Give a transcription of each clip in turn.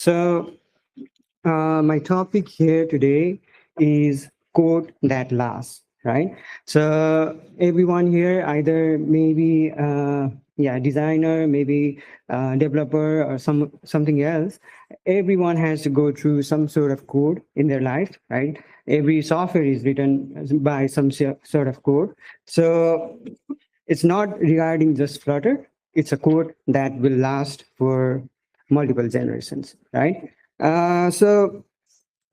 So, my topic here today is code that lasts, right? So, everyone here, either maybe, designer, maybe developer, or something else. Everyone has to go through some sort of code in their life, right? Every software is written by some sort of code. So, it's not regarding just Flutter. It's a code that will last for multiple generations, right? So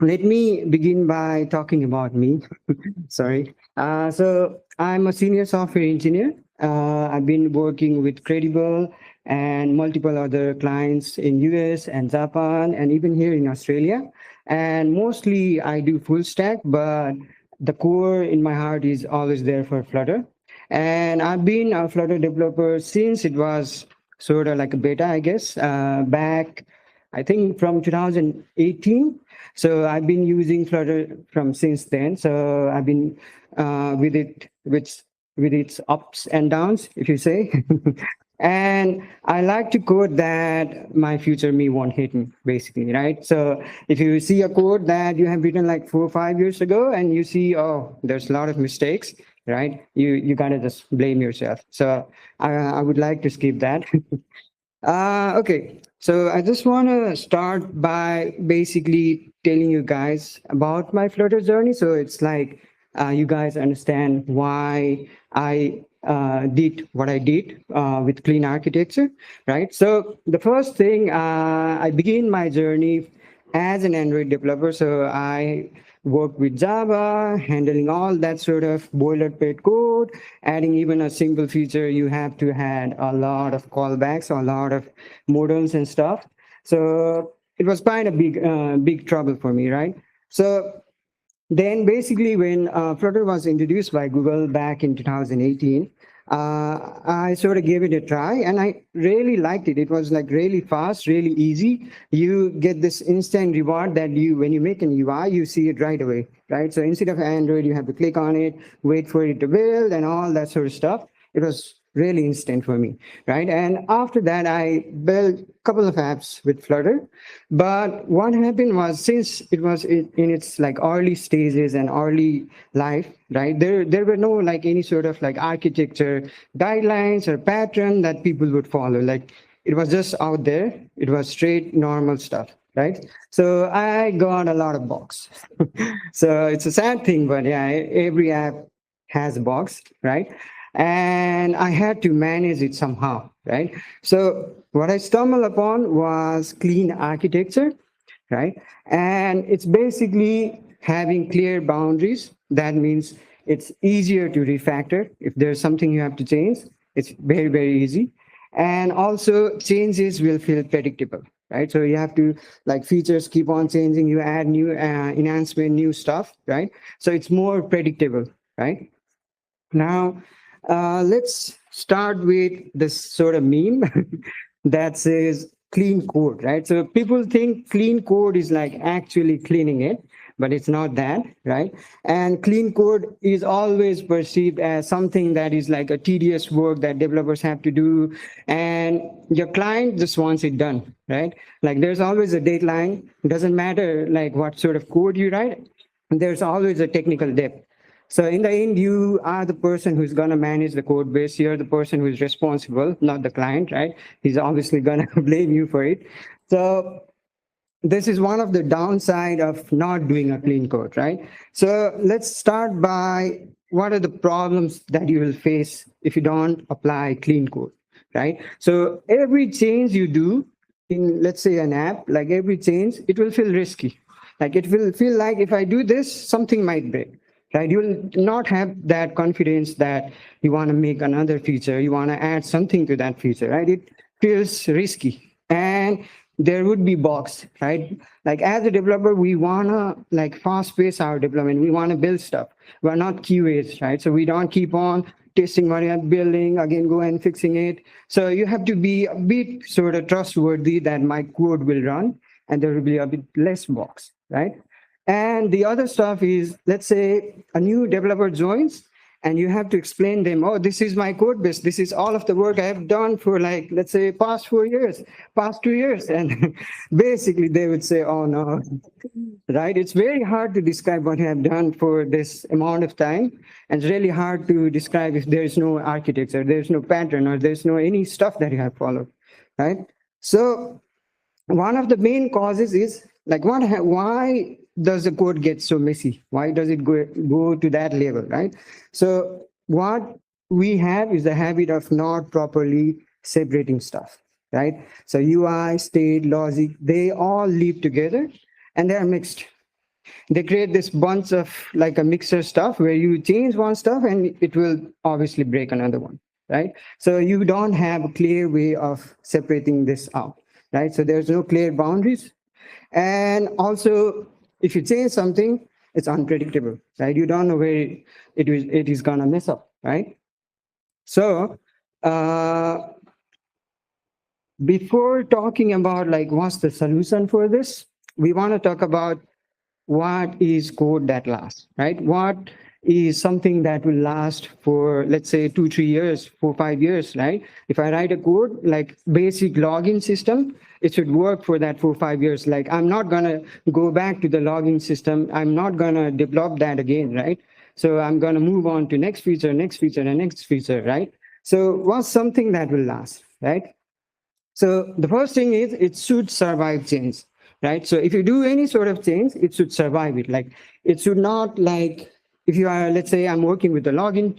let me begin by talking about me. Sorry. So I'm a senior software engineer. I've been working with Credible and multiple other clients in US and Japan and even here in Australia. And mostly I do full stack, but the core in my heart is always there for Flutter. And I've been a Flutter developer since it was sort of like a beta, I guess, back, I think from 2018. So I've been using Flutter from since then. So I've been with it, with its ups and downs, if you say. And I like to code that my future me won't hit me, basically, right? So if you see a code that you have written like 4 or 5 years ago and you see, oh, there's a lot of mistakes, right? You gotta just blame yourself. So I would like to skip that. Okay, so I just want to start by basically telling you guys about my Flutter journey. So it's like you guys understand why I did what I did with clean architecture, right? So the first thing, I began my journey as an Android developer. So I worked with Java, handling all that sort of boilerplate code, adding even a single feature, you have to add a lot of callbacks, a lot of modules and stuff. So it was quite a big trouble for me, right? So then basically when Flutter was introduced by Google back in 2018, I sort of gave it a try and I really liked it. It was like really fast, really easy. You get this instant reward that when you make an UI, you see it right away, right? So instead of Android, you have to click on it, wait for it to build and all that sort of stuff. It was really instant for me, right? And after that, I built a couple of apps with Flutter. But what happened was, since it was in its like early stages and early life, right? There were no like any sort of like architecture guidelines or pattern that people would follow. Like it was just out there. It was straight normal stuff, right? So I got a lot of bugs. So it's a sad thing, but yeah, every app has bugs, right? And I had to manage it somehow, right? So what I stumbled upon was clean architecture, right? And it's basically having clear boundaries. That means it's easier to refactor. If there's something you have to change, it's very, very easy. And also changes will feel predictable, right? So you have to, like, features keep on changing, you add new enhancement, new stuff, right? So it's more predictable, right? Now, let's start with this sort of meme that says clean code, right? So people think clean code is like actually cleaning it, but it's not that, right? And clean code is always perceived as something that is like a tedious work that developers have to do, and your client just wants it done, right? Like there's always a deadline. It doesn't matter like what sort of code you write. There's always a technical debt. So in the end, you are the person who's going to manage the code base. You're the person who's responsible, not the client, right? He's obviously going to blame you for it. So this is one of the downside of not doing a clean code, right? So let's start by what are the problems that you will face if you don't apply clean code, right? So every change you do in, let's say, an app, like every change, it will feel risky. Like it will feel like if I do this, something might break, right? You will not have that confidence that you want to make another feature, you want to add something to that feature, right? It feels risky. And there would be bugs, right? Like as a developer, we want to like fast pace our development. We want to build stuff. We're not QAs, right? So we don't keep on testing what you're building, again, go and fixing it. So you have to be a bit sort of trustworthy that my code will run and there will be a bit less bugs, right? And the other stuff is, let's say a new developer joins and you have to explain them, oh, this is my code base, this is all of the work I have done for, like, let's say past 4 years, past 2 years, and basically they would say, oh no, right? It's very hard to describe what you have done for this amount of time, and it's really hard to describe if there's no architecture, there's no pattern, or there's no any stuff that you have followed, right? So one of the main causes is like why does the code get so messy? Why does it go to that level, right? So what we have is the habit of not properly separating stuff, right? So UI, state, logic, they all live together and they are mixed. They create this bunch of like a mixer stuff where you change one stuff and it will obviously break another one, right? So you don't have a clear way of separating this out, right? So there's no clear boundaries. And also, if you change something, it's unpredictable, right? You don't know where it is gonna mess up, right? So before talking about like what's the solution for this, we want to talk about what is code that lasts, right? What is something that will last for, let's say, 2 3 years, 4 5 years, right? If I write a code like basic login system, it should work for that 4 5 years. Like, I'm not gonna go back to the login system, I'm not gonna develop that again, right? So I'm gonna move on to next feature, next feature, and next feature, right? So what's something that will last, right? So the first thing is it should survive change, right? So if you do any sort of change, it should survive it. Like, it should not, like, if you are, let's say I'm working with the login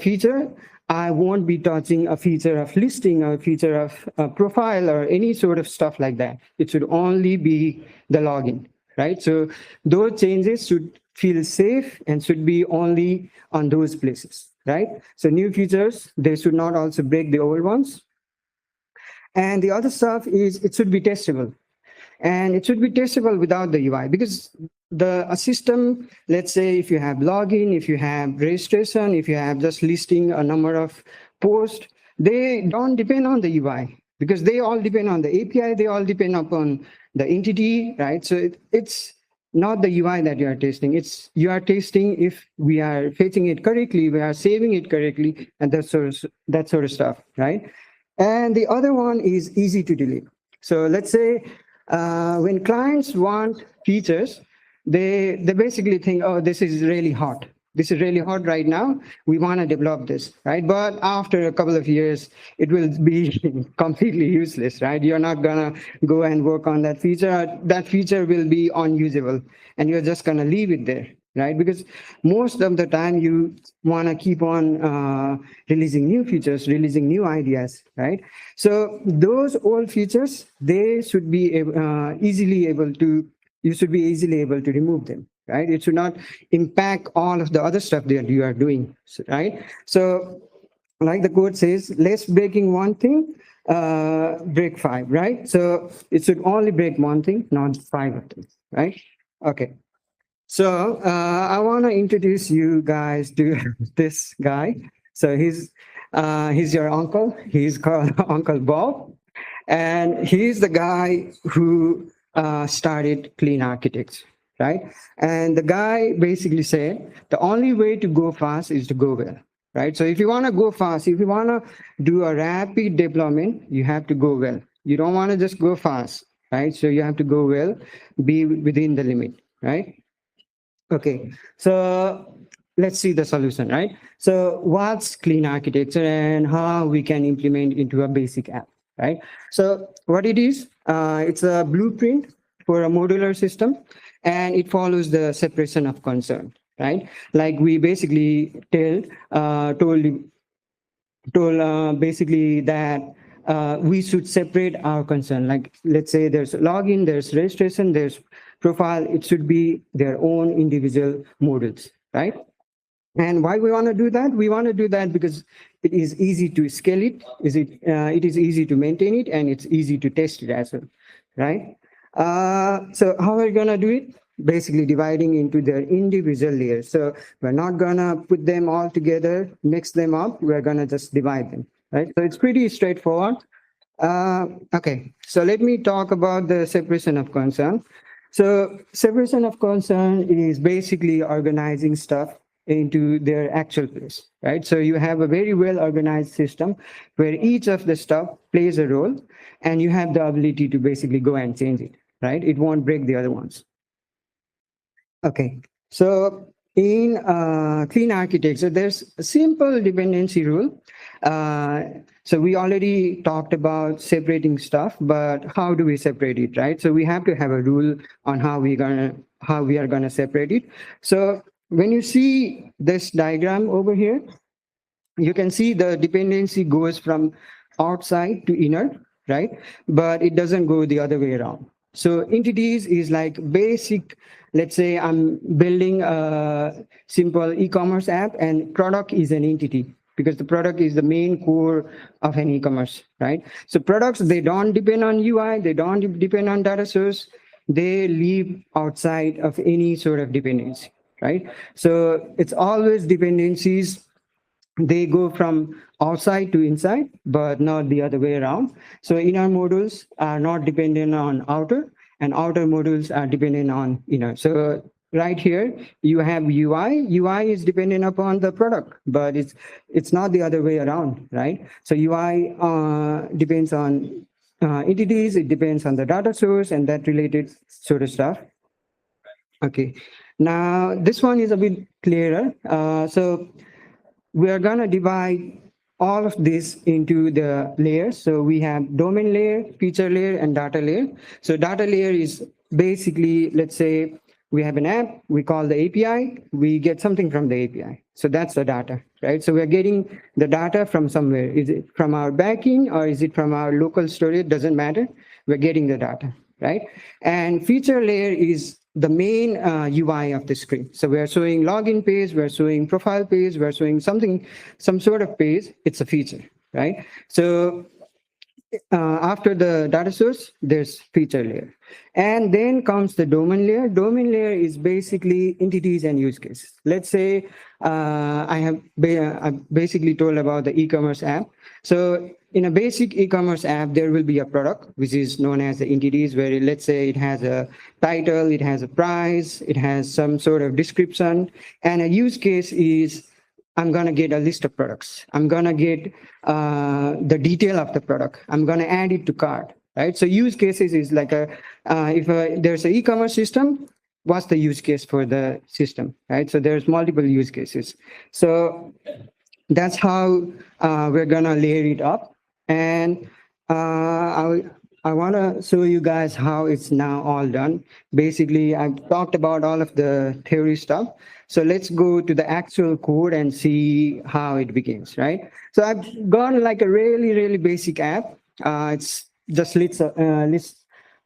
feature, I won't be touching a feature of listing or a feature of profile or any sort of stuff like that. It should only be the login, right? So those changes should feel safe and should be only on those places, right? So new features, they should not also break the old ones. And the other stuff is it should be testable. And it should be testable without the UI, because a system, let's say if you have login, if you have registration, if you have just listing a number of posts, they don't depend on the UI because they all depend on the API, they all depend upon the entity, right? So it's not the UI that you are testing. You are testing if we are fetching it correctly, we are saving it correctly, and that sort of stuff, right? And the other one is easy to deliver. So let's say when clients want features, they basically think, oh, this is really hot. This is really hot right now. We want to develop this, right? But after a couple of years, it will be completely useless, right? You're not gonna go and work on that feature. That feature will be unusable, and you're just gonna leave it there, right? Because most of the time you want to keep on releasing new features, releasing new ideas, right? So those old features, they should be easily able to, you should be easily able to remove them, right? It should not impact all of the other stuff that you are doing, right? So like the code says, less breaking one thing, break five, right? So it should only break one thing, not five of them, right? Okay. So I want to introduce you guys to this guy. So he's your uncle. He's called Uncle Bob, and he's the guy who started Clean Architects, right? And the guy basically said the only way to go fast is to go well, right? So if you want to go fast, if you want to do a rapid deployment, you have to go well. You don't want to just go fast, right? So you have to go well, be within the limit, right? Okay, so let's see the solution, right? So what's clean architecture and how we can implement into a basic app, right? So what it is, it's a blueprint for a modular system, and it follows the separation of concern, right? Like we basically told basically that we should separate our concern. Like, let's say there's login, there's registration, there's profile. It should be their own individual modules, right? And why we want to do that? We want to do that because it is easy to scale it. It is easy to maintain it, and it's easy to test it as well, right? So how are we gonna do it? Basically dividing into their individual layers. So we're not gonna put them all together, mix them up. We're gonna just divide them, right? So it's pretty straightforward. Okay, so let me talk about the separation of concern. So separation of concern is basically organizing stuff into their actual place, right? So you have a very well organized system where each of the stuff plays a role, and you have the ability to basically go and change it, right? It won't break the other ones. Okay, so in clean architecture, there's a simple dependency rule. Uh, so we already talked about separating stuff, but how do we separate it, right? So we have to have a rule on how we are gonna separate it. So when you see this diagram over here, you can see the dependency goes from outside to inner, right? But it doesn't go the other way around. So entities is like basic, let's say I'm building a simple e-commerce app and product is an entity because the product is the main core of an e-commerce, right? So products, they don't depend on UI, they don't depend on data source, they live outside of any sort of dependency, right? So it's always dependencies, they go from outside to inside, but not the other way around. So inner modules are not dependent on outer, and outer modules are dependent on inner. So right here, you have UI. UI is dependent upon the product, but it's not the other way around, right? So UI depends on entities, it depends on the data source and that related sort of stuff. Okay, now this one is a bit clearer. So we are going to divide all of this into the layers. So we have domain layer, feature layer, and data layer. So data layer is basically, let's say we have an app, we call the API, we get something from the API. So that's the data, right? So we're getting the data from somewhere. Is it from our backend or is it from our local storage? Doesn't matter. We're getting the data, right? And feature layer is the main UI of the screen. So we're showing login page, we're showing profile page, we're showing something, some sort of page. It's a feature, right? So after the data source, there's feature layer. And then comes the domain layer. Domain layer is basically entities and use cases. Let's say I basically told about the e-commerce app. So in a basic e-commerce app, there will be a product, which is known as the entities, where let's say it has a title, it has a price, it has some sort of description, and a use case is I'm going to get a list of products. I'm going to get the detail of the product. I'm going to add it to cart, right? So use cases is like if there's an e-commerce system, what's the use case for the system, right? So there's multiple use cases. So that's how we're going to layer it up. And I want to show you guys how it's now all done. Basically, I've talked about all of the theory stuff. So let's go to the actual code and see how it begins, right? So I've gone like a really, really basic app. It's just lists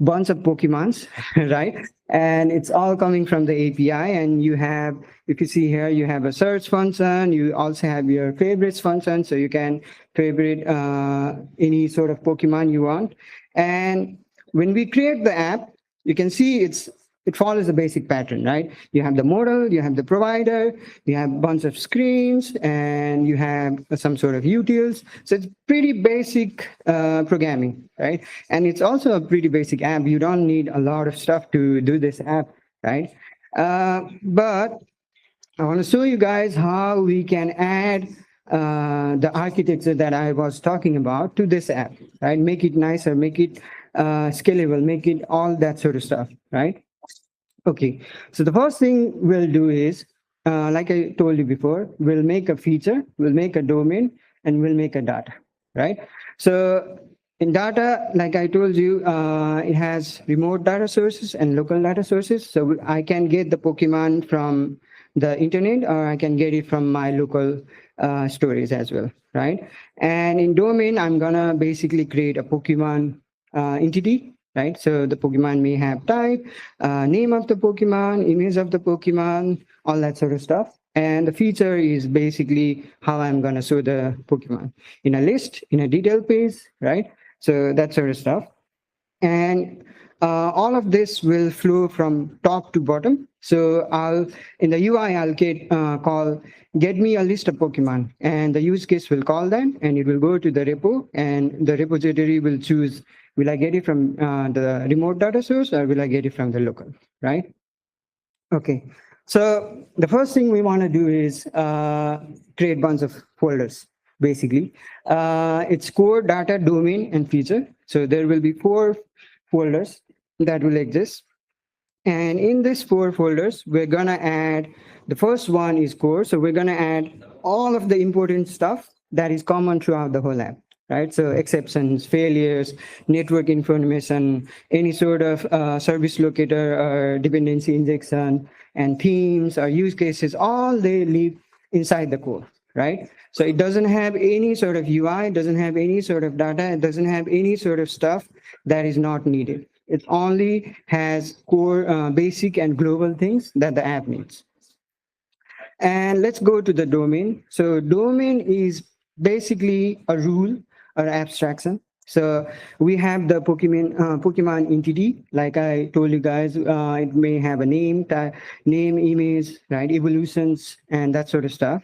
bunch of Pokemons, right? And it's all coming from the API. And you have, if you see here, you have a search function. You also have your favorites function. So you can favorite any sort of Pokemon you want. And when we create the app, you can see it follows a basic pattern, right? You have the model, you have the provider, you have a bunch of screens, and you have some sort of utils. So it's pretty basic programming, right? And it's also a pretty basic app. You don't need a lot of stuff to do this app, right? But I want to show you guys how we can add the architecture that I was talking about to this app, right? Make it nicer, make it scalable, make it all that sort of stuff, right? Okay, so the first thing we'll do is, like I told you before, we'll make a feature, we'll make a domain, and we'll make a data, right? So in data, like I told you, it has remote data sources and local data sources. So I can get the Pokemon from the internet, or I can get it from my local storage as well, right? And in domain, I'm gonna basically create a Pokemon entity, right? So the Pokemon may have type, name of the Pokemon, image of the Pokemon, all that sort of stuff. And the feature is basically how I'm going to show the Pokemon in a list, in a detail page, right? So that sort of stuff. And all of this will flow from top to bottom. So in the UI, I'll get me a list of Pokemon, and the use case will call that, and it will go to the repo, and the repository will choose, will I get it from the remote data source or will I get it from the local, right? Okay. So the first thing we want to do is create bunch of folders. Basically, it's core, data, domain, and feature. So there will be 4 folders that will exist. And in these 4 folders, we're gonna add, the first one is core. So we're gonna add all of the important stuff that is common throughout the whole app, right? So exceptions, failures, network information, any sort of service locator or dependency injection, and themes or use cases, all they live inside the core, right? So it doesn't have any sort of UI, doesn't have any sort of data, it doesn't have any sort of stuff that is not needed. It only has core, basic and global things that the app needs. And let's go to the domain. So domain is basically a rule or abstraction. So we have the Pokemon entity, like I told you guys. It may have a name, image, right, evolutions, and that sort of stuff.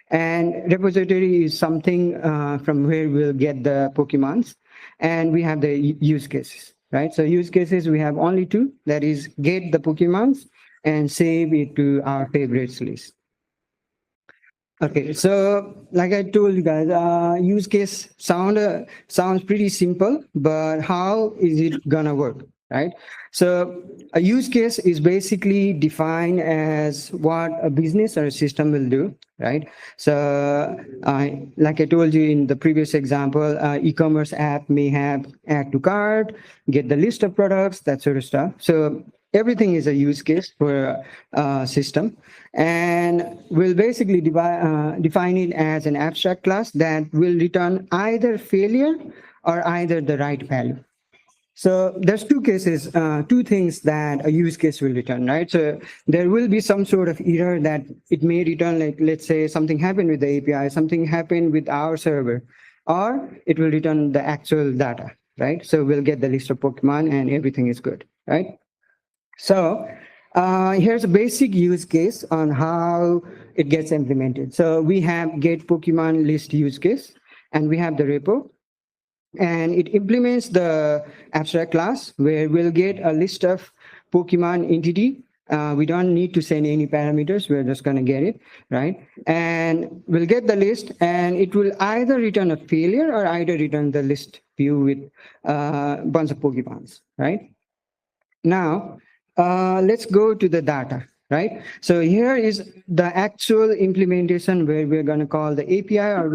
And repository is something from where we'll get the Pokemons. And we have the use cases, right? So use cases, we have only 2. That is get the Pokemons and save it to our favorites list. Okay, so like I told you guys, use case sounds pretty simple, but how is it gonna work, right? So a use case is basically defined as what a business or a system will do, right? So like I told you in the previous example, e-commerce app may have add to cart, get the list of products, that sort of stuff. So everything is a use case for a system, and we'll basically define it as an abstract class that will return either failure or either the right value. So there's 2 cases, 2 things that a use case will return, right? So there will be some sort of error that it may return, like let's say something happened with the API, something happened with our server, or it will return the actual data, right? So we'll get the list of Pokemon and everything is good, right? So here's a basic use case on how it gets implemented. So we have get Pokemon list use case, and we have the repo, and it implements the abstract class where we'll get a list of Pokemon entity. We don't need to send any parameters. We're just going to get it, right? And we'll get the list, and it will either return a failure or either return the list view with a bunch of Pokemons, right? Now, let's go to the data, right? So here is the actual implementation where we're going to call the API, or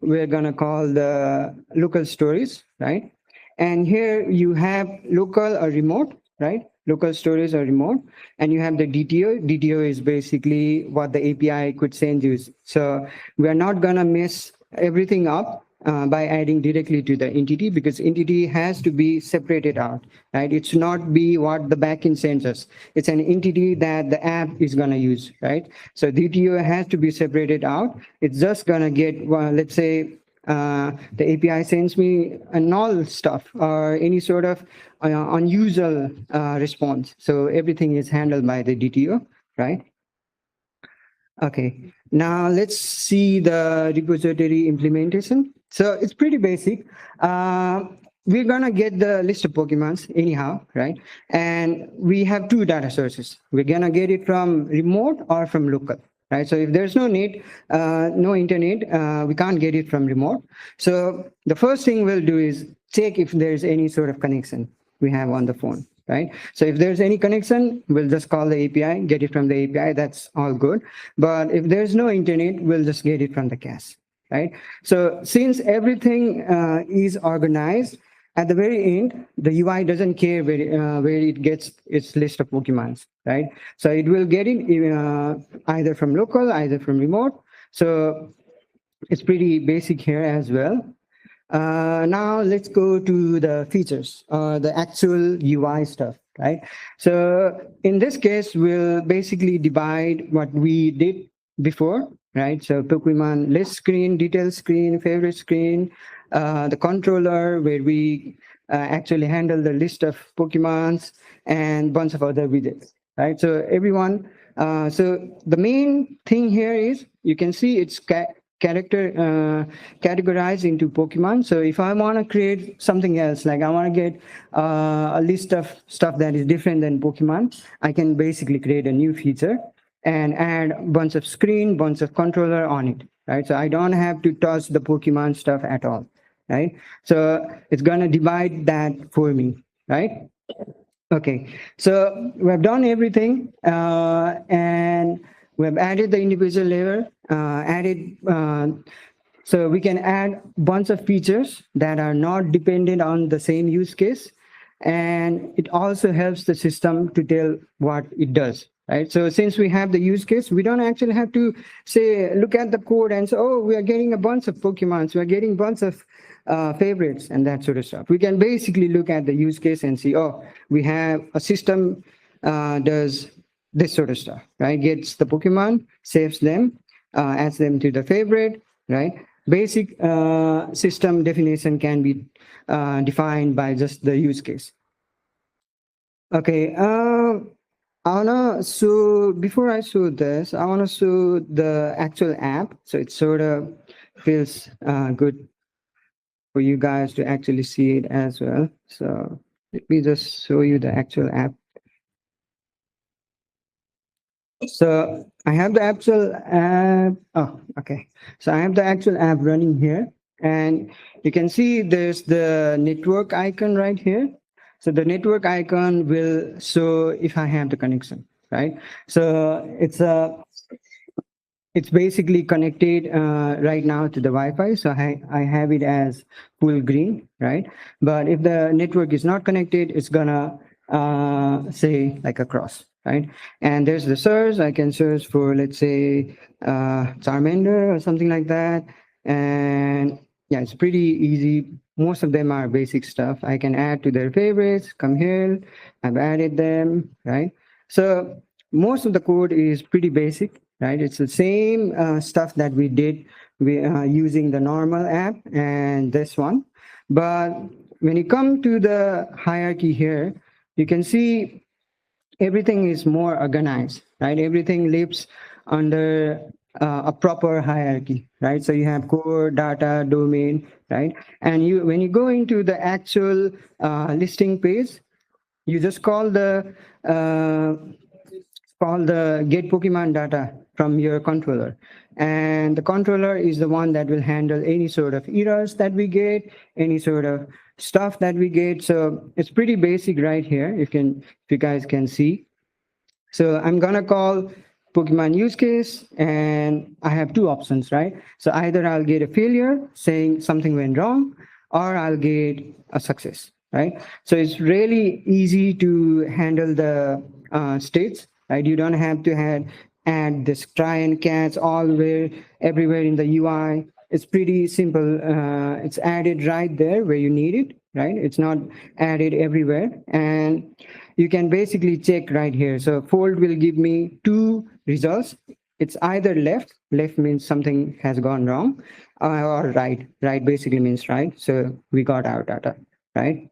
we're going to call the local stories, right? And here you have local or remote, right? Local stories or remote. And you have the DTO. DTO is basically what the API could send you. So we're not going to mess everything up by adding directly to the entity, because entity has to be separated out, right? It should not be what the backend sends us. It's an entity that the app is going to use, right? So DTO has to be separated out. It's just going to get, well, let's say the API sends me a null stuff or any sort of unusual response. So everything is handled by the DTO, right? Okay, now let's see the repository implementation. So it's pretty basic. We're gonna get the list of Pokemons anyhow, right? And we have 2 data sources. We're gonna get it from remote or from local, right? So if there's no need, no internet, we can't get it from remote. So the first thing we'll do is check if there's any sort of connection we have on the phone, right? So if there's any connection, we'll just call the API, get it from the API, that's all good. But if there's no internet, we'll just get it from the cache, right? So since everything is organized, at the very end, the UI doesn't care where it gets its list of Pokemons, right? So it will get it either from local, either from remote. So it's pretty basic here as well. Now let's go to the features, the actual UI stuff, right? So in this case, we'll basically divide what we did before, right? So Pokemon list screen, detail screen, favorite screen, the controller where we actually handle the list of Pokemons and bunch of other widgets, right? So everyone, so the main thing here is you can see it's categorized into Pokemon. So if I want to create something else, like I want to get a list of stuff that is different than Pokemon, I can basically create a new feature. and add a bunch of screen, bunch of controller on it, right? So I don't have to touch the Pokemon stuff at all, right? So it's gonna divide that for me, right? Okay, so we've done everything, and we've added the individual layer, added so we can add bunch of features that are not dependent on the same use case. And it also helps the system to tell what it does, right? So since we have the use case, we don't actually have to say, look at the code and say, oh, we are getting a bunch of Pokemons, we are getting bunch of favorites and that sort of stuff. We can basically look at the use case and see, oh, we have a system does this sort of stuff, right? Gets the Pokemon, saves them, adds them to the favorite, right? Basic system definition can be defined by just the use case. Okay, so before I show this, I wanna show the actual app. So it sort of feels good for you guys to actually see it as well. So let me just show you the actual app. So I have the actual app. Oh, okay. So I have the actual app running here, and you can see there's the network icon right here. So the network icon will show if I have the connection, right? So it's basically connected right now to the Wi-Fi. So I have it as full green, right? But if the network is not connected, it's gonna say like a cross, right? And there's the search. I can search for, let's say, Charmander or something like that. And yeah, it's pretty easy. Most of them are basic stuff. I can add to their favorites, come here, I've added them, right? So most of the code is pretty basic, right? It's the same stuff that we did using the normal app and this one. But when you come to the hierarchy here, you can see everything is more organized, right? Everything lives under a proper hierarchy, right? So you have core, data, domain, right? And you, when you go into the actual listing page, you just call the get Pokemon data from your controller. And the controller is the one that will handle any sort of errors that we get, any sort of stuff that we get. So it's pretty basic right here. If you guys can see. So I'm gonna call Pokemon use case, and I have two options, right? So either I'll get a failure saying something went wrong, or I'll get a success, right? So it's really easy to handle the states, right? You don't have to add this try and catch all where everywhere in the UI. It's pretty simple. It's added right there where you need it, right? It's not added everywhere, and you can basically check right here. So fold will give me two results. It's either left means something has gone wrong, or right basically means right. So we got our data, right?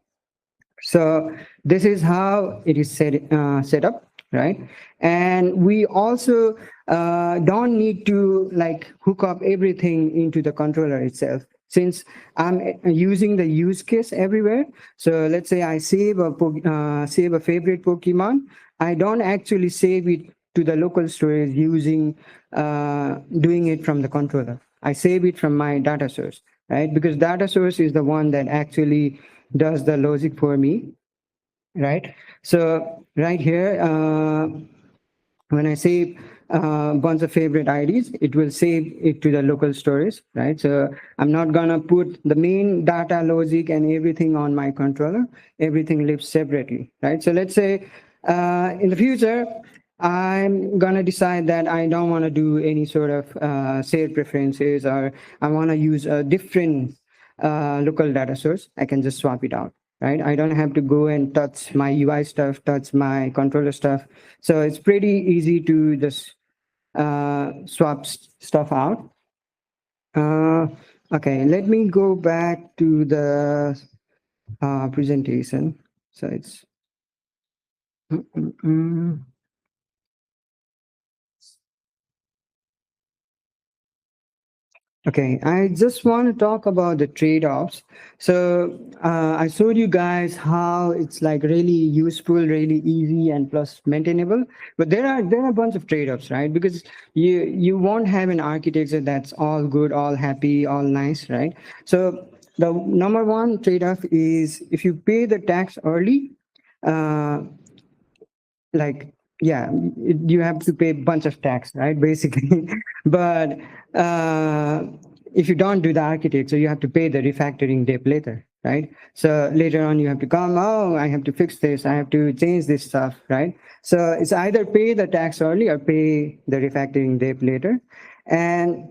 So this is how it is set up, right? And we also don't need to like hook up everything into the controller itself, since I'm using the use case everywhere. So let's say I save a favorite Pokemon. I don't actually save it to the local storage using doing it from the controller. I save it from my data source, right? Because data source is the one that actually does the logic for me, right? So right here, when I save a bunch of favorite IDs, it will save it to the local storage, right? So I'm not gonna put the main data logic and everything on my controller. Everything lives separately, right? So let's say in the future, I'm gonna decide that I don't want to do any sort of shared preferences, or I want to use a different local data source. I can just swap it out, right? I don't have to go and touch my UI stuff, touch my controller stuff. So it's pretty easy to just swap stuff out. Uh, okay, let me go back to the presentation. So it's mm, mm, mm. Okay, I just want to talk about the trade-offs. So I showed you guys how it's like really useful, really easy, and plus maintainable. But there are a bunch of trade-offs, right? Because you won't have an architecture that's all good, all happy, all nice, right? So the number one trade-off is if you pay the tax early, uh, like yeah, you have to pay a bunch of tax, right, basically. But uh, if you don't do the architecture, you have to pay the refactoring debt later, right? So later on you have to come, oh, I have to fix this, I have to change this stuff, right? So it's either pay the tax early or pay the refactoring debt later. And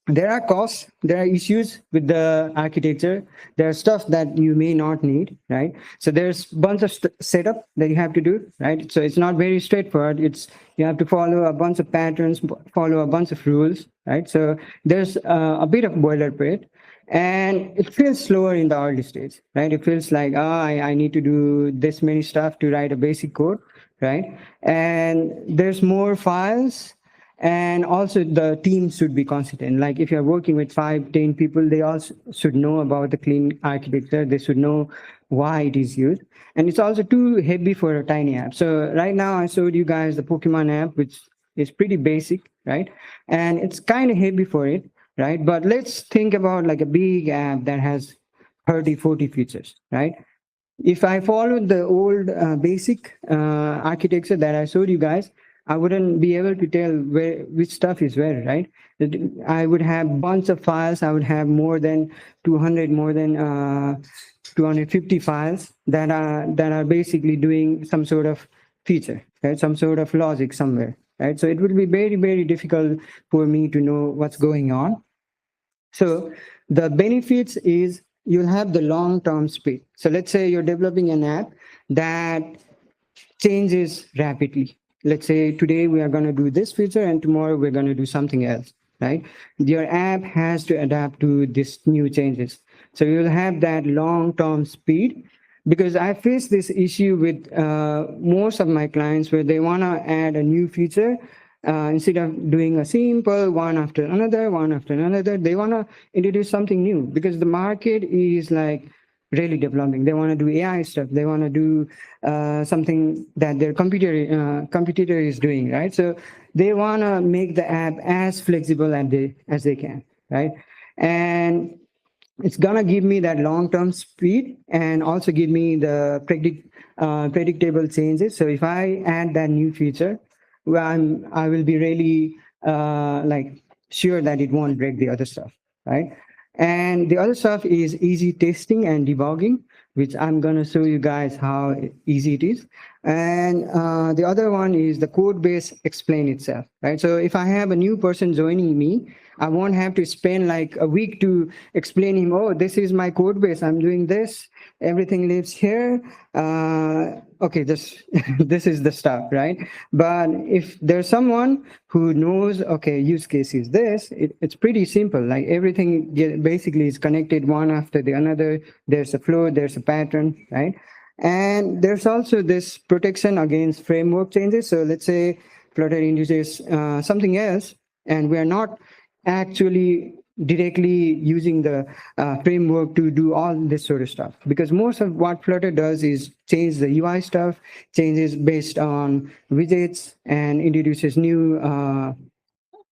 there are costs, there are issues with the architecture, there are stuff that you may not need, right? So there's bunch of setup that you have to do, right? So it's not very straightforward. It's you have to follow a bunch of patterns, follow a bunch of rules, right? So there's a bit of boilerplate, and it feels slower in the early stage, right? It feels like, oh, I need to do this many stuff to write a basic code, right? And there's more files, and also the team should be consistent. Like if you're working with 5, 10 people, they all should know about the clean architecture, they should know why it is used. And it's also too heavy for a tiny app. So right now I showed you guys the Pokemon app, which is pretty basic, right? And it's kind of heavy for it, right? But let's think about like a big app that has 30, 40 features, right? If I followed the old basic architecture that I showed you guys, I wouldn't be able to tell where which stuff is where, right? I would have bunch of files. I would have more than 200, more than 250 files that are basically doing some sort of feature, right? Some sort of logic somewhere, right? So it would be very, very difficult for me to know what's going on. So the benefits is you'll have the long-term speed. So let's say you're developing an app that changes rapidly. Let's say today we are going to do this feature and tomorrow we're going to do something else, right? Your app has to adapt to these new changes. So you'll have that long-term speed, because I face this issue with most of my clients where they want to add a new feature. Instead of doing a simple one after another, they want to introduce something new because the market is like really developing. They want to do AI stuff. They want to do something that their competitor is doing, right? So they want to make the app as flexible as they can, right? And it's gonna give me that long-term speed and also give me the predictable changes. So if I add that new feature, well, I will be really like sure that it won't break the other stuff, right? And the other stuff is easy testing and debugging, which I'm gonna show you guys how easy it is. And the other one is the code base explain itself, right? So if I have a new person joining me, I won't have to spend like a week to explain him, oh, this is my code base, I'm doing this, everything lives here. Okay, this this is the stuff, right? But if there's someone who knows, okay, use case is this, it's pretty simple. Like everything basically is connected one after the another. There's a flow, there's a pattern, right? And there's also this protection against framework changes. So let's say Flutter introduces something else, and we are not actually directly using the framework to do all this sort of stuff, because most of what Flutter does is change the UI stuff, changes based on widgets, and introduces new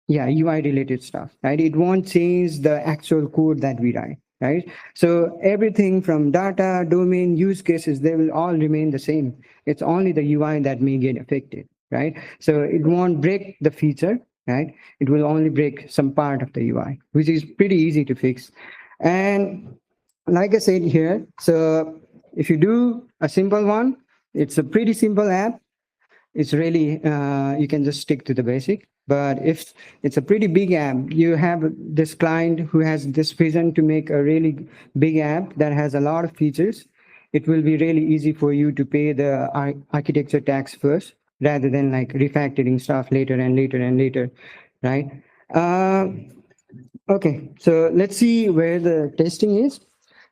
yeah, UI related stuff, right? It won't change the actual code that we write, right? So everything from data, domain, use cases, they will all remain the same. It's only the UI that may get affected, right? So it won't break the feature, right? It will only break some part of the UI, which is pretty easy to fix. And like I said here, so if you do a simple one, it's a pretty simple app. It's really you can just stick to the basic. But if it's a pretty big app, you have this client who has this vision to make a really big app that has a lot of features, it will be really easy for you to pay the architecture tax first rather than like refactoring stuff later and later and later, right? uh, Okay, so let's see where the testing is.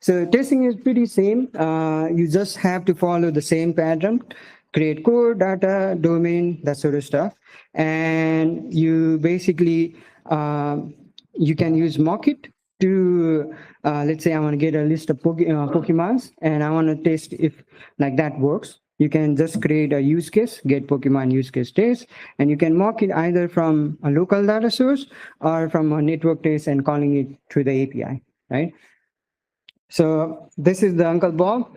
So testing is pretty same. You just have to follow the same pattern, create code, data, domain, that sort of stuff. And you basically you can use Mockit to, let's say I want to get a list of Pokemons and I want to test if like that works. You can just create a use case, get Pokemon use case test, and you can mock it either from a local data source or from a network test and calling it through the API, right? So this is the Uncle Bob.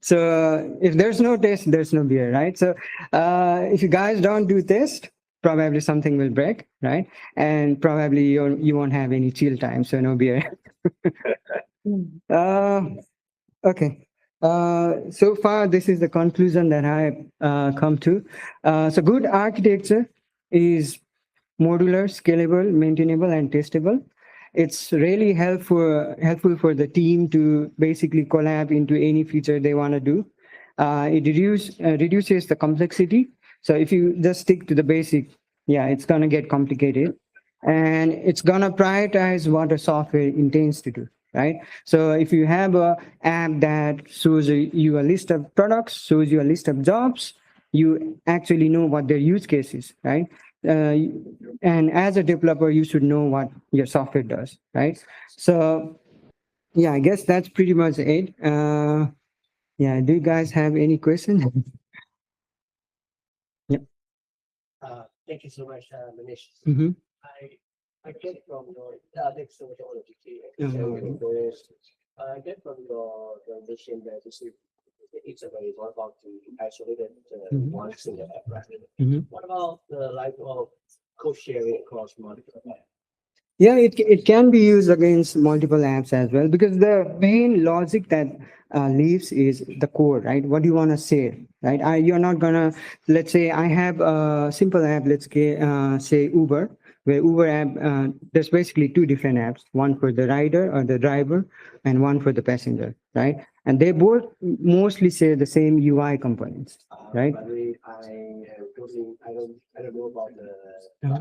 So if there's no test, there's no beer, right? So if you guys don't do test, probably something will break, right? And probably you won't have any chill time, so no beer. uh, okay. So far, this is the conclusion that I come to. So good architecture is modular, scalable, maintainable, and testable. It's really helpful for the team to basically collab into any feature they want to do. It reduces the complexity. So if you just stick to the basic, yeah, it's gonna get complicated, and it's gonna prioritize what a software intends to do. Right. So if you have a app that shows you a list of products, shows you a list of jobs, you actually know what their use case is, right? uh, and as a developer you should know what your software does, right? So yeah, I guess that's pretty much it. Yeah, do you guys have any questions? Yeah. Thank you so much, Manish. Mm-hmm. I I get from your thanks so much all of you. Uh, I get from your mission that you see it's a very all about the isolated Mhm. one single app, right? Mhm. What about the like of code sharing across multiple apps? Yeah, it can be used against multiple apps as well, because the main logic that leaves is the core, right? What do you want to say, right? You're not gonna, let's say I have a simple app, say Uber, where Uber app, there's basically two different apps, one for the rider or the driver and one for the passenger, right? And they both mostly share the same UI components, right? By the way, I am totally I don't know about the Uh-huh.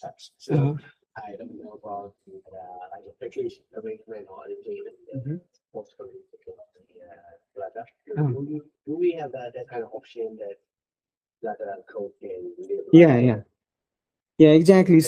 apps. So Uh-huh. I don't know about the like the package arrangement or anything Mhm. what's going to be Flutter. Oh. Do we have that kind of option that Flutter code can live Yeah, like yeah. Yeah, exactly.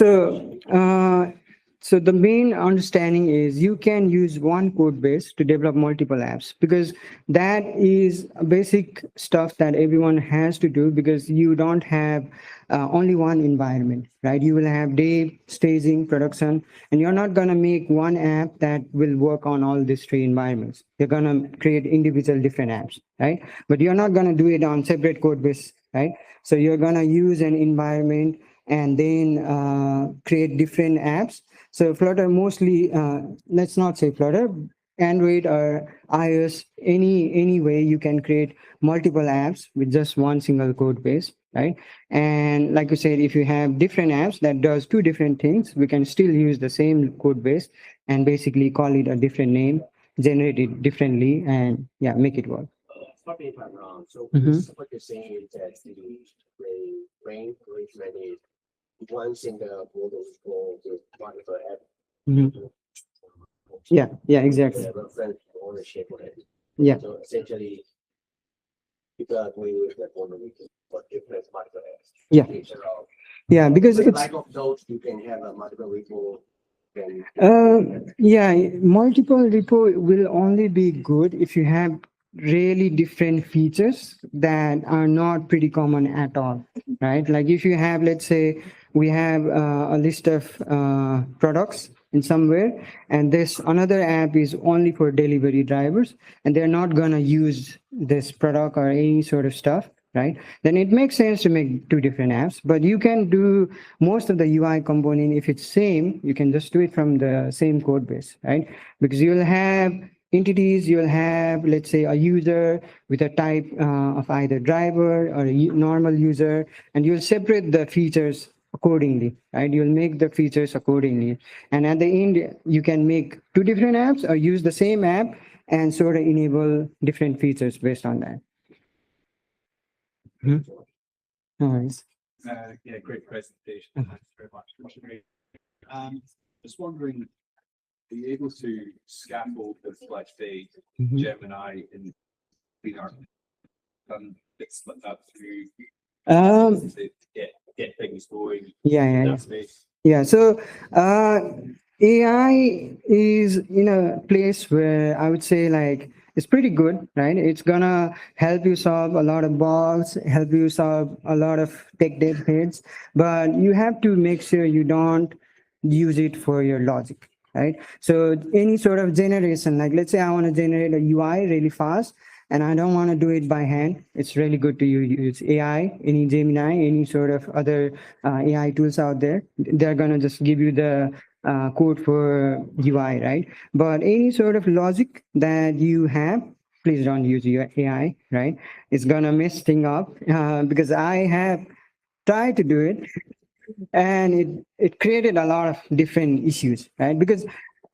So the main understanding is you can use one code base to develop multiple apps, because that is basic stuff that everyone has to do, because you don't have only one environment, right? You will have dev, staging, production, and you're not gonna make one app that will work on all these three environments. You're gonna create individual different apps, right? But you're not gonna do it on separate code base, right? So you're gonna use an environment and then create different apps. So Flutter mostly, let's not say Flutter, Android or iOS, any way you can create multiple apps with just one single code base, right? And like you said, if you have different apps that does two different things, we can still use the same code base and basically call it a different name, generate it differently, and yeah, make it work. Correct me if I'm wrong. So Hmm. what you're saying is that the brain arrangement is one single model for the multiple app Hmm. Yeah, yeah, exactly. the reference ownership of it. Yeah, So essentially people are going with that one for different multiple apps. yeah, Instead of yeah, because it's like of those you can have a multiple repo then yeah, multiple repo will only be good if you have really different features that are not pretty common at all, right? Like if you have, let's say, we have a list of products in somewhere, and this another app is only for delivery drivers, and they're not gonna use this product or any sort of stuff, right? Then it makes sense to make two different apps. But you can do most of the UI component, if it's same, you can just do it from the same code base, right? Because you'll have entities, you'll have, let's say, a user with a type of either driver or a normal user, and you'll separate the features accordingly, right? You'll make the features accordingly, and at the end you can make two different apps or use the same app and sort of enable different features based on that. Mhm. No worries. Yeah, great presentation. Mhm. Thanks very much. Just wondering, are you able to scaffold with like say Mhm. Gemini in VR and bits like that through Um, to get things going yeah, in yeah, yeah. that space? Yeah, so uh, AI is in a place where I would say like it's pretty good, right? It's gonna help you solve a lot of bugs, help you solve a lot of tech dead hits, but you have to make sure you don't use it for your logic, right? So any sort of generation, like let's say I want to generate a UI really fast, and I don't want to do it by hand. It's really good to use AI, any Gemini, any sort of other AI tools out there. They're gonna just give you the code for UI, right? But any sort of logic that you have, please don't use your AI, right? It's gonna mess thing up because I have tried to do it, and it created a lot of different issues, right? Because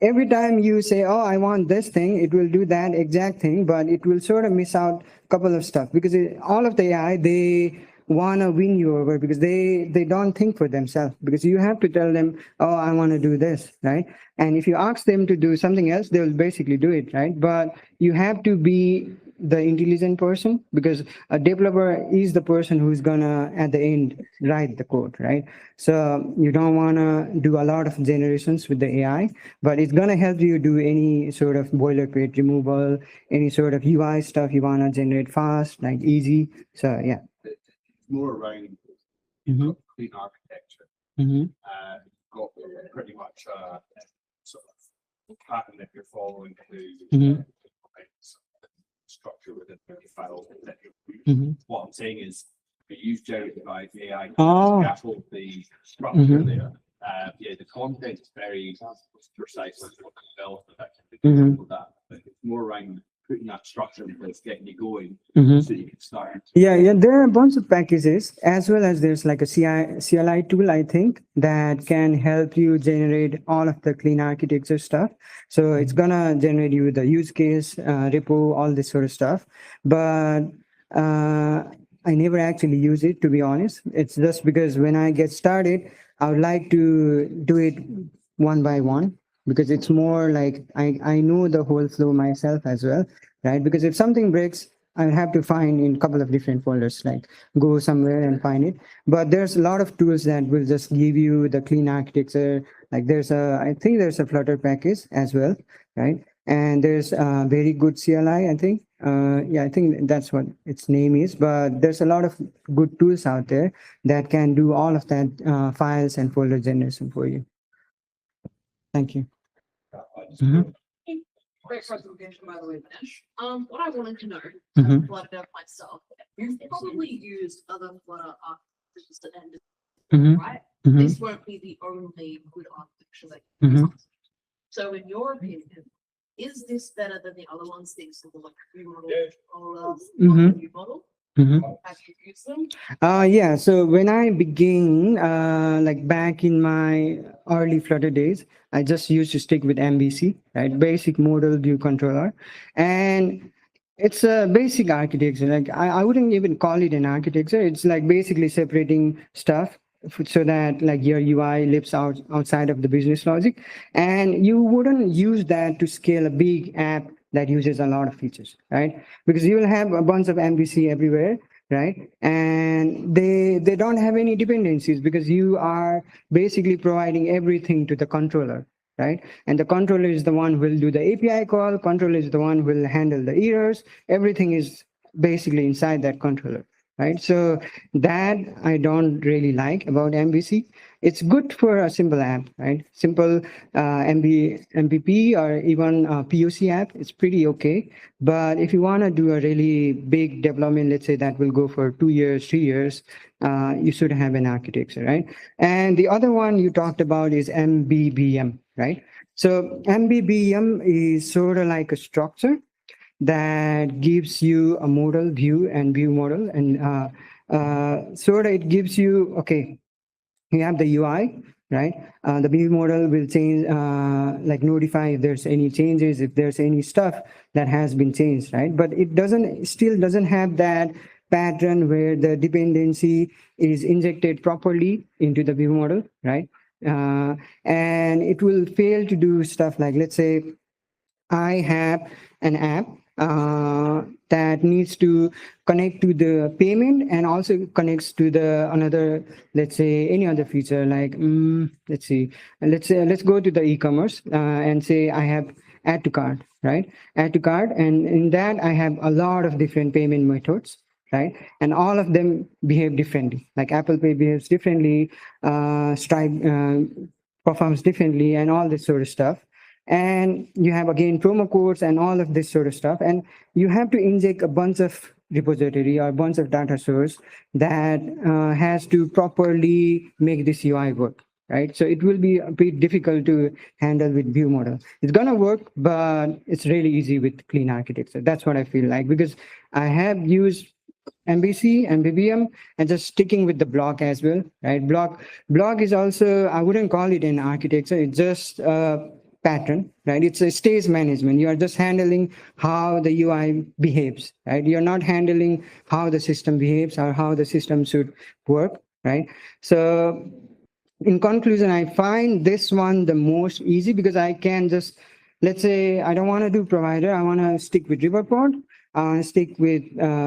every time you say, oh, I want this thing, it will do that exact thing, but it will sort of miss out a couple of stuff because all of the AI, they want to win you over because they don't think for themselves, because you have to tell them, oh, I want to do this, right? And if you ask them to do something else, they will basically do it, right? But you have to be the intelligent person, because a developer is the person who's gonna at the end write the code, right? So you don't want to do a lot of generations with the AI, but it's gonna help you do any sort of boilerplate removal, any sort of UI stuff you want to generate fast, like easy. So yeah. It's more around Mm-hmm. clean architecture. Mm-hmm. Got pretty much sort of pattern that you're following to Mm-hmm. structure within the file. Mm-hmm. What I'm saying is, we use generative AI to Oh. scaffold the structure Mhm. there. Yeah, the content is very precise. What the developer that can Mhm. do with that, but it's more around putting that structure in place, getting you going, Mhm. so you can start. Yeah, there are a bunch of packages, as well as there's like a CLI tool, I think, that can help you generate all of the clean architecture stuff. So it's gonna generate you the use case, repo, all this sort of stuff. But uh, I never actually use it, to be honest. It's just because when I get started, I would like to do it one by one, because it's more like I know the whole flow myself as well, right? Because if something breaks, I have to find in a couple of different folders, like go somewhere and find it. But there's a lot of tools that will just give you the clean architecture. Like I think there's a Flutter package as well, right? And there's a very good CLI, I think. Yeah, I think that's what its name is. But there's a lot of good tools out there that can do all of that files and folder generation for you. Thank you. Mhm. Great presentation, by the way, Manish. What I wanted to know, Mhm. I've flooded up myself. You've probably used other Flutter architectures that ended, Mhm. right? Mhm. This won't be the only good architecture that you use. So in your opinion, is this better than the other ones, things like view model or Mhm. view model? Mhm. Have you used them? Yeah, so when I began, like back in my early Flutter days, I just used to stick with MVC, right? Basic Modal View Controller. And it's a basic architecture. Like I wouldn't even call it an architecture. It's like basically separating stuff so that like your UI lives outside of the business logic. And you wouldn't use that to scale a big app that uses a lot of features, right? Because you will have a bunch of MVC everywhere, right? And they don't have any dependencies, because you are basically providing everything to the controller, right? And the controller is the one who will do the API call, controller is the one who will handle the errors. Everything is basically inside that controller, right? So that I don't really like about MVC. It's good for a simple app, right? Simple MVP or even a POC app, it's pretty okay. But if you want to do a really big development, let's say that will go for 2 years, 3 years, you should have an architecture, right? And the other one you talked about is MBBM, right? So MBBM is sort of like a structure that gives you a modal view and view model, and sort of it gives you, okay, you have the UI, right? The view model will change, like notify if there's any changes, if there's any stuff that has been changed, right? But it still doesn't have that pattern where the dependency is injected properly into the view model, right? Uh, and it will fail to do stuff like, let's say I have an app that needs to connect to the payment and also connects to the another, let's say any other feature like let's see, let's go to the e-commerce and say I have add to cart, right? Add to cart, and in that I have a lot of different payment methods, right? And all of them behave differently. Like Apple Pay behaves differently, Stripe performs differently, and all this sort of stuff. And you have again promo codes and all of this sort of stuff. And you have to inject a bunch of repository or a bunch of data source that has to properly make this UI work. Right, so it will be a bit difficult to handle with view model. It's gonna work, but it's really easy with clean architecture. That's what I feel like, because I have used MVC and BBM and just sticking with the block as well, right? Block is also, I wouldn't call it an architecture. It's just a pattern, right? It's a stage management. You are just handling how the UI behaves, right? You're not handling how the system behaves or how the system should work, right? So in conclusion, I find this one the most easy because I can just, let's say I don't want to do provider, I want to stick with report, I want to stick with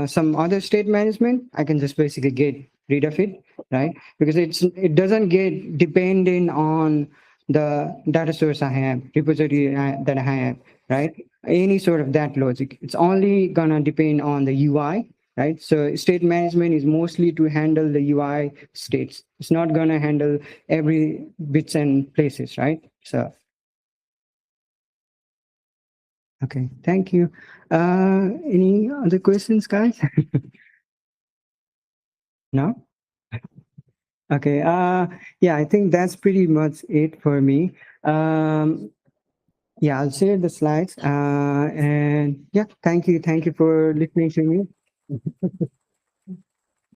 some other state management, I can just basically get rid of it, right? Because it doesn't get dependent on the data source I have, repository that I have, right? Any sort of that logic. It's only gonna depend on the UI, right? So state management is mostly to handle the UI states. It's not gonna handle every bits and places, right? So, okay, thank you. Any other questions, guys? No? Okay, yeah, I think that's pretty much it for me. Yeah, I'll share the slides. And yeah, thank you. Thank you for listening to me.